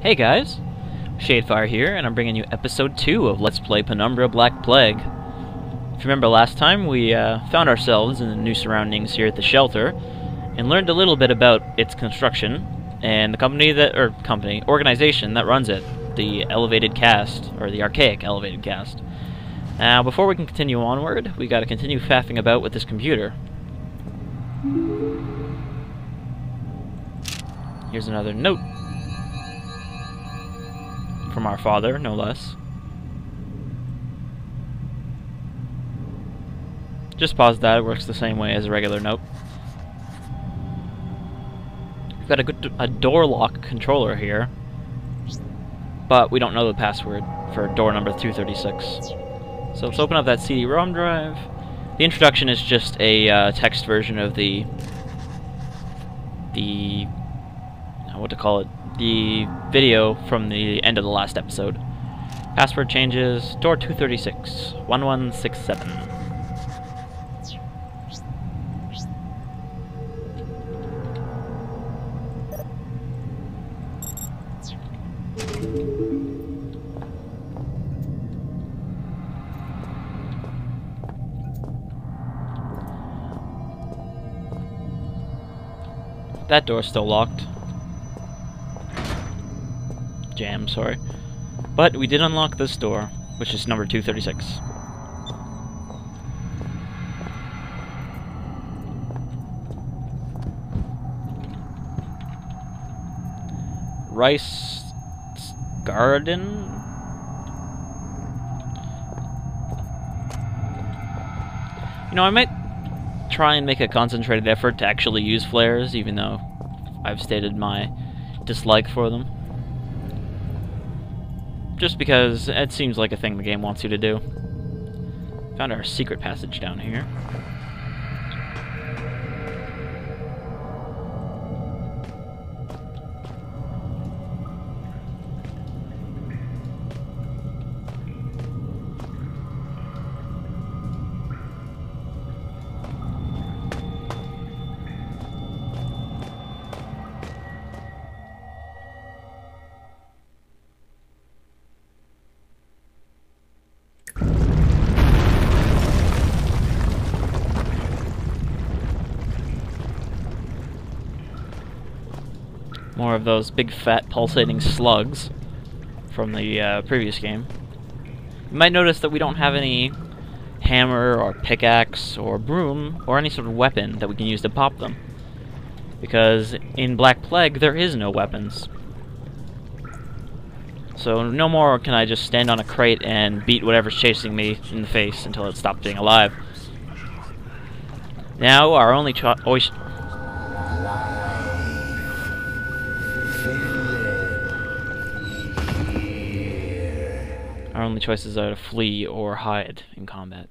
Hey guys, Shadefyre here, and I'm bringing you episode 2 of Let's Play Penumbra Black Plague. If you remember last time, we found ourselves in the new surroundings here at the shelter, and learned a little bit about its construction, and the organization that runs it, the Elevated Caste, or the Archaic Elevated Caste. Now, before we can continue onward, we gotta continue faffing about with this computer. Here's another note. From our father, no less. Just pause that, it works the same way as a regular note. We've got a door lock controller here, but we don't know the password for door number 236. So let's open up that CD-ROM drive. The introduction is just a text version of the video from the end of the last episode. Password changes, door 236, 1167. That door's still locked. Jam, sorry. But we did unlock this door, which is number 236. Rice Garden? You know, I might try and make a concentrated effort to actually use flares, even though I've stated my dislike for them. Just because it seems like a thing the game wants you to do. Found our secret passage down here. More of those big fat pulsating slugs from the previous game. You might notice that we don't have any hammer or pickaxe or broom or any sort of weapon that we can use to pop them. Because in Black Plague there is no weapons. So no more can I just stand on a crate and beat whatever's chasing me in the face until it stops being alive. Now our only choice... Our only choices are to flee or hide in combat.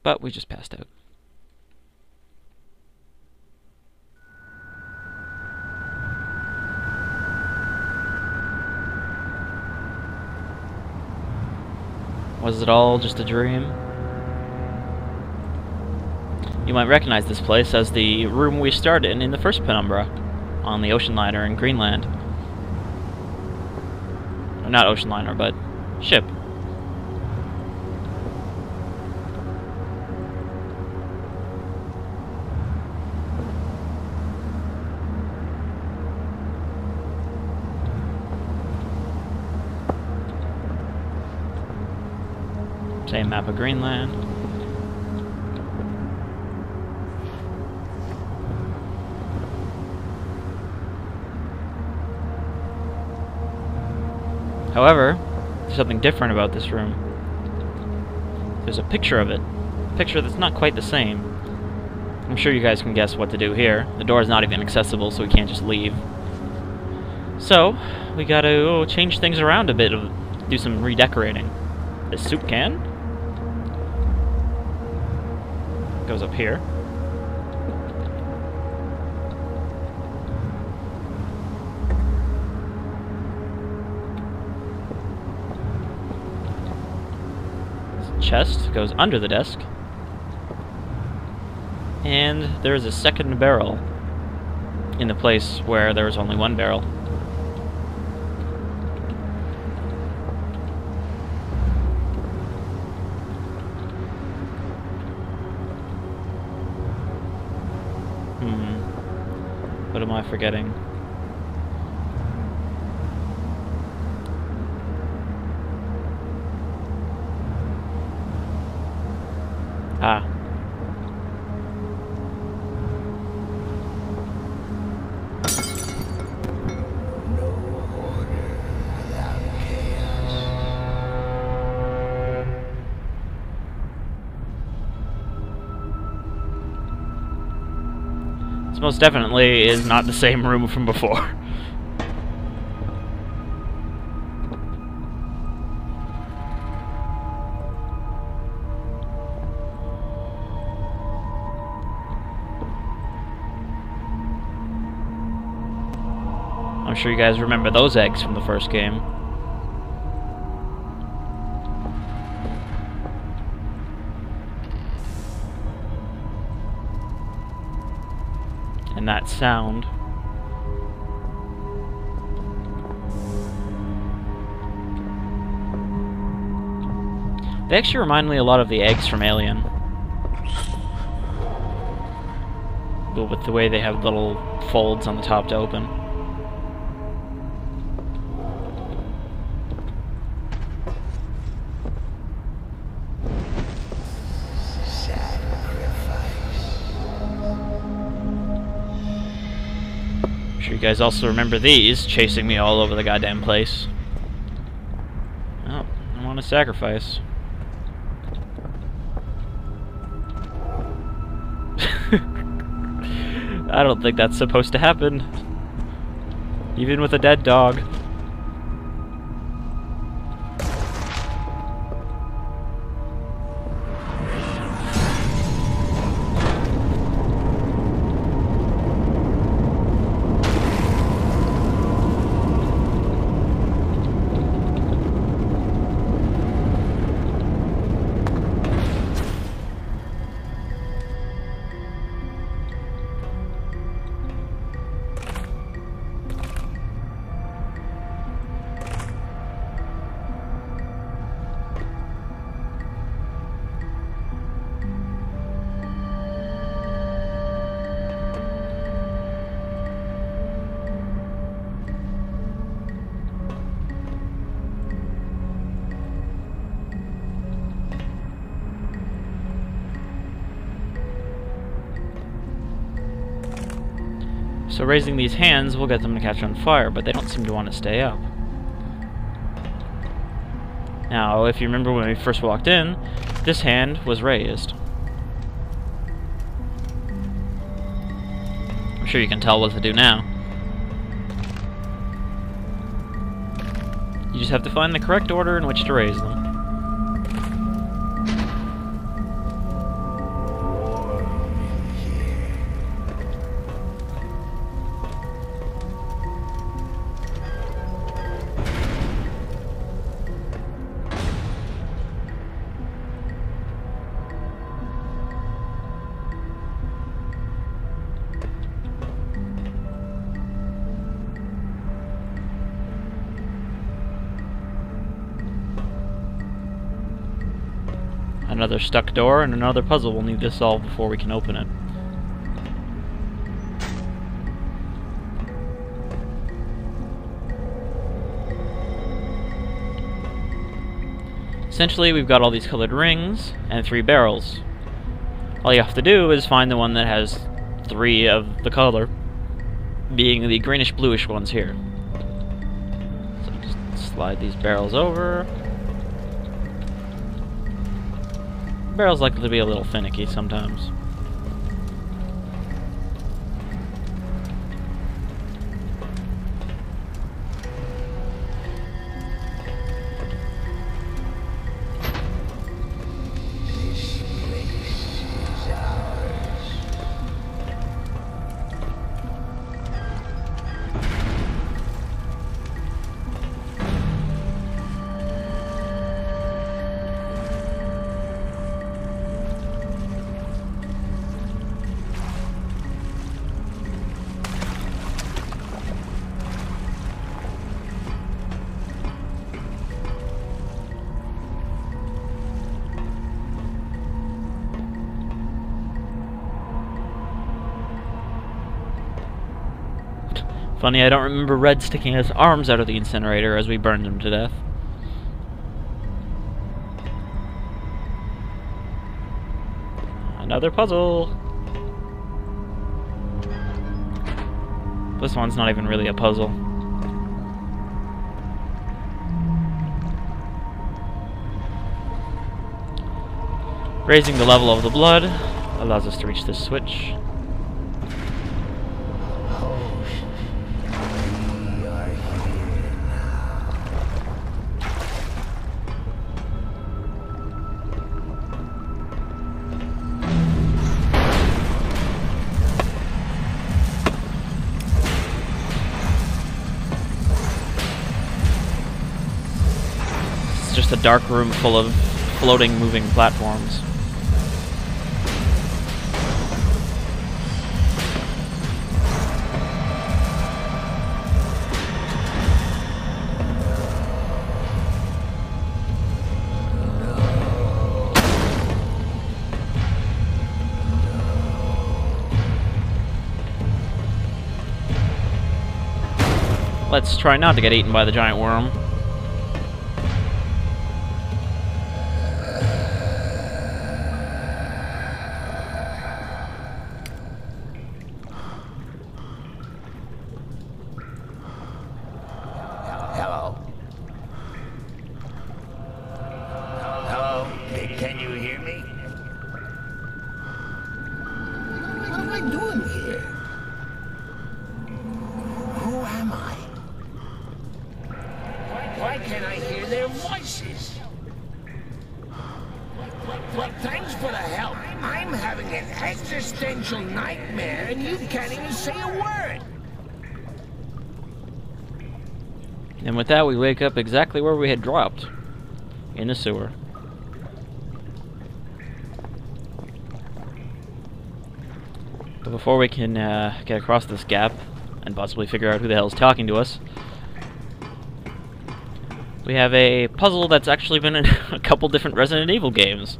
But we just passed out. Was it all just a dream? You might recognize this place as the room we started in the first Penumbra, on the ocean liner in Greenland. Not ocean liner, but ship. Same map of Greenland. However, there's something different about this room. There's a picture of it. A picture that's not quite the same. I'm sure you guys can guess what to do here. The door is not even accessible, so we can't just leave. So, we gotta change things around a bit, do some redecorating. This soup can goes up here. Chest goes under the desk. And there's a second barrel. in the place where there was only one barrel. What am I forgetting? Ah. This most definitely is not the same room from before. I'm sure you guys remember those eggs from the first game. And that sound. They actually remind me a lot of the eggs from Alien. But with the way they have little folds on the top to open. You guys also remember these chasing me all over the goddamn place. Oh, I want to sacrifice. I don't think that's supposed to happen. Even with a dead dog. So raising these hands will get them to catch on fire, but they don't seem to want to stay up. Now, if you remember when we first walked in, this hand was raised. I'm sure you can tell what to do now. You just have to find the correct order in which to raise them. Another stuck door and another puzzle we'll need to solve before we can open it. Essentially, we've got all these colored rings and 3 barrels. All you have to do is find the one that has 3 of the color, being the greenish-bluish ones here. So just slide these barrels over. Barrels like to be a little finicky sometimes. Funny, I don't remember Red sticking his arms out of the incinerator as we burned him to death. Another puzzle! This one's not even really a puzzle. Raising the level of the blood allows us to reach this switch. It's just a dark room full of floating, moving platforms. Let's try not to get eaten by the giant worm. Hello? Hello? Can you hear me? What am I doing here? Who am I? Why can't I hear their voices? Well, thanks for the help. I'm having an existential nightmare and you can't even say a word. And with that, we wake up exactly where we had dropped. In the sewer. But before we can get across this gap and possibly figure out who the hell is talking to us, we have a puzzle that's actually been in a couple different Resident Evil games.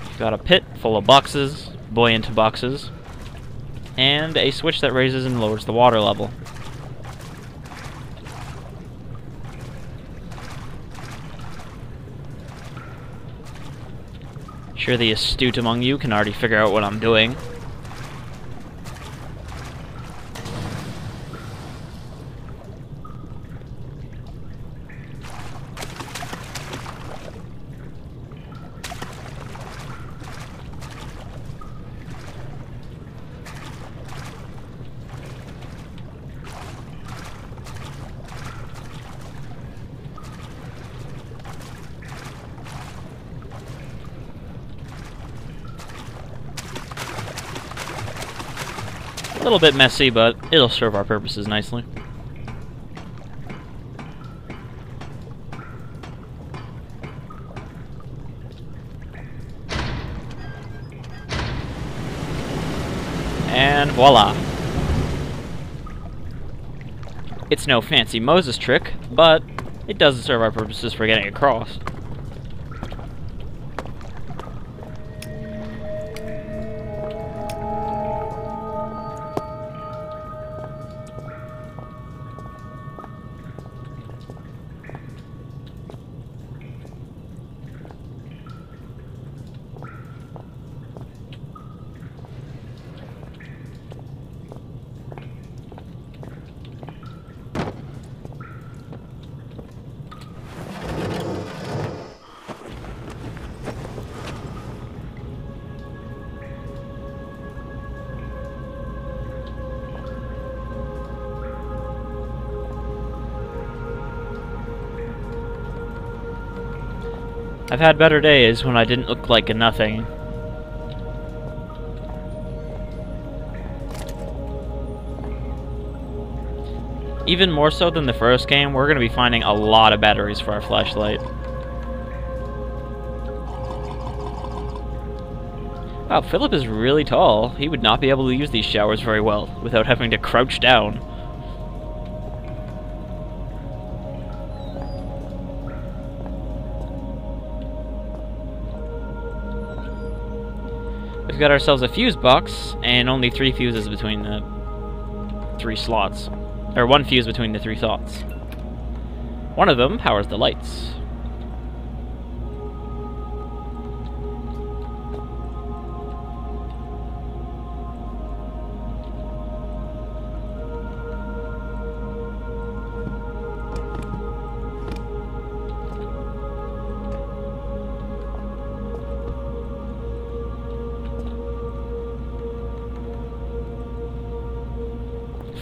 We've got a pit full of boxes, buoyant boxes, and a switch that raises and lowers the water level. Sure, the astute among you can already figure out what I'm doing. A little bit messy, but it'll serve our purposes nicely. And voila! It's no fancy Moses trick, but it does serve our purposes for getting across. I've had better days when I didn't look like a nothing. Even more so than the first game, we're going to be finding a lot of batteries for our flashlight. Wow, Philip is really tall. He would not be able to use these showers very well without having to crouch down. We've got ourselves a fuse box, and only 3 fuses between the 3 slots. Or 1 fuse between the 3 slots. One of them powers the lights.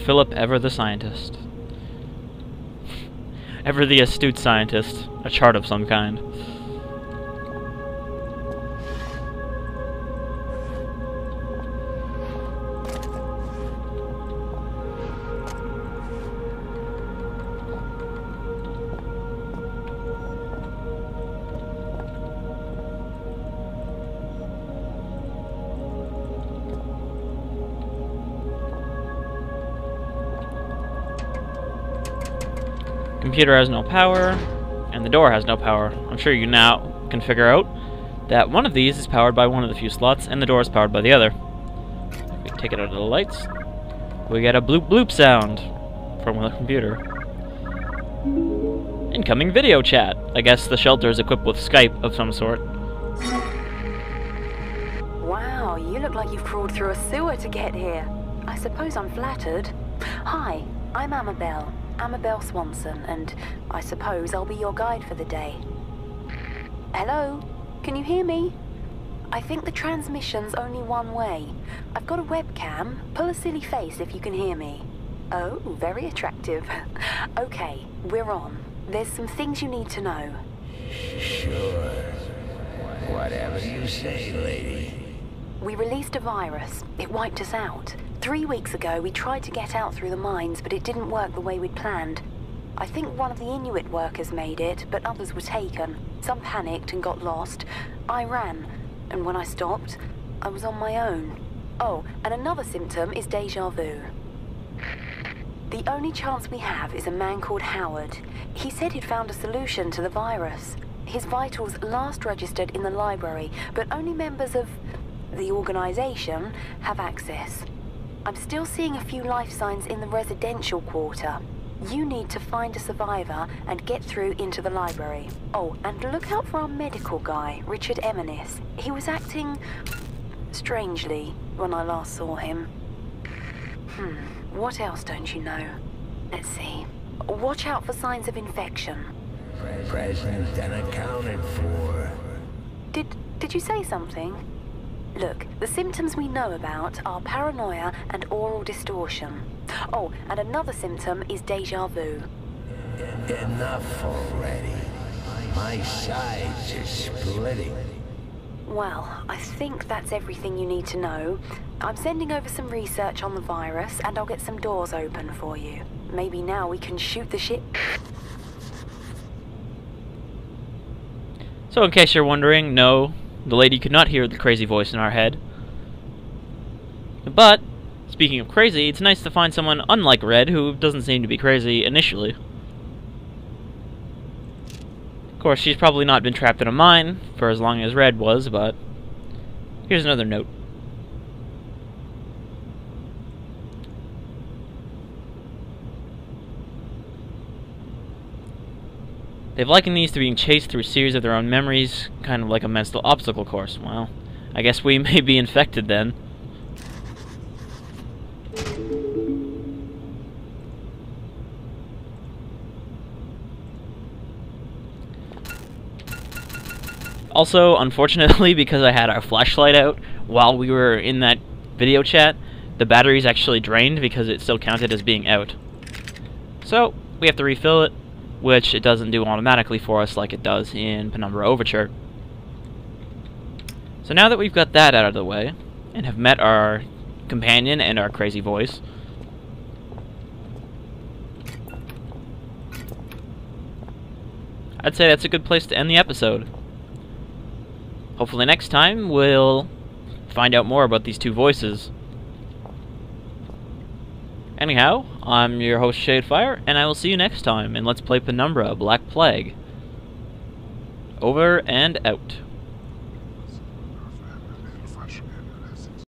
Philip, ever the scientist. Ever the astute scientist. A chart of some kind. Computer has no power, and the door has no power. I'm sure you now can figure out that one of these is powered by one of the fuse slots, and the door is powered by the other. If we take it out of the lights, we get a bloop bloop sound from the computer. Incoming video chat. I guess the shelter is equipped with Skype of some sort. Wow, you look like you've crawled through a sewer to get here. I suppose I'm flattered. Hi, I'm Amabel Swanson, and I suppose I'll be your guide for the day. Hello? Can you hear me? I think the transmission's only one way. I've got a webcam. Pull a silly face if you can hear me. Oh, very attractive. Okay, we're on. There's some things you need to know. Sure. Whatever you say, lady. We released a virus. It wiped us out. 3 weeks ago, we tried to get out through the mines, but it didn't work the way we'd planned. I think one of the Inuit workers made it, but others were taken. Some panicked and got lost. I ran, and when I stopped, I was on my own. Oh, and another symptom is déjà vu. The only chance we have is a man called Howard. He said he'd found a solution to the virus. His vitals last registered in the library, but only members of the organization have access. I'm still seeing a few life signs in the residential quarter. You need to find a survivor and get through into the library. Oh, and look out for our medical guy, Richard Eminis. He was acting strangely when I last saw him. What else don't you know? Let's see. Watch out for signs of infection. Present and accounted for. Did you say something? Look, the symptoms we know about are paranoia and oral distortion. Oh, and another symptom is déjà vu. Enough already. My sides are splitting. Well, I think that's everything you need to know. I'm sending over some research on the virus, and I'll get some doors open for you. Maybe now we can shoot the ship. So in case you're wondering, no, the lady could not hear the crazy voice in our head. But, speaking of crazy, it's nice to find someone unlike Red who doesn't seem to be crazy initially. Of course, she's probably not been trapped in a mine for as long as Red was, but here's another note. They've likened these to being chased through a series of their own memories, kind of like a mental obstacle course. Well, I guess we may be infected then. Also, unfortunately, because I had our flashlight out while we were in that video chat, the battery's actually drained because it still counted as being out. So, we have to refill it, which it doesn't do automatically for us like it does in Penumbra Overture. So now that we've got that out of the way, and have met our companion and our crazy voice, I'd say that's a good place to end the episode. Hopefully next time we'll find out more about these two voices. Anyhow, I'm your host Shadefyre, and I will see you next time in Let's Play Penumbra Black Plague. Over and out.